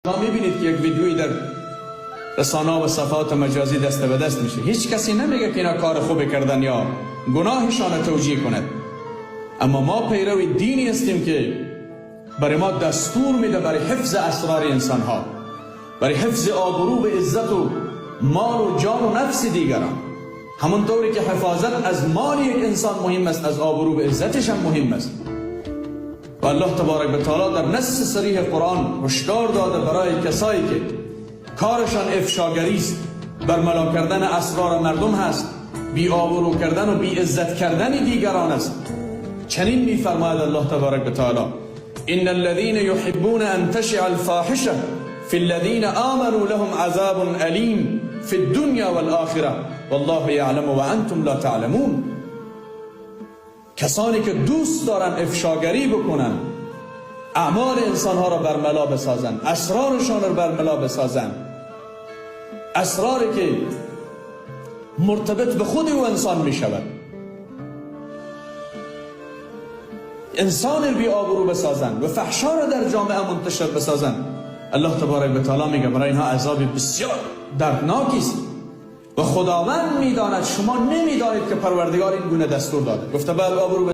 شما میبینید که یک ویدیویی در رسانه‌ها و صفحات مجازی دست به دست میشه. هیچ کسی نمیگه که اینا کار خوبی کردن یا گناهشان توجیه کند، اما ما پیروی دینی هستیم که برای ما دستور میده برای حفظ اسرار انسان ها، برای حفظ آبرو و عزت و مال و جان و نفس دیگران. همونطوری که حفاظت از مال یک انسان مهم است، از آبرو و عزتش هم مهم است. و الله تبارک و تعالی در نص صریح قرآن هشدار داده برای کسایی که کارشان افشاگری است، برملا کردن اسرار مردم هست، بی آبرو کردن و بی عزت کردن دیگران است. چنین میفرماید الله تبارک و تعالی: ان الذين يحبون ان تشع الفاحشه في الذين آمنوا لهم عذاب أليم في الدنيا والآخرة والله يعلم وانتم لا تعلمون. کسانی که دوست دارن افشاگری بکنن، اعمال انسانها را برملا بسازن، اسرارشان را برملا بسازن، اسراری که مرتبط به خود او انسان می شود، انسان بی آبرو بسازن و فحشا را در جامعه منتشر بسازن، الله تبارک و تعالی میگه برای اینها عذاب بسیار دردناکی است. و خداوند میداند، شما نمیدانید که پروردگار این گونه دستور داده. گفته بعد آبرو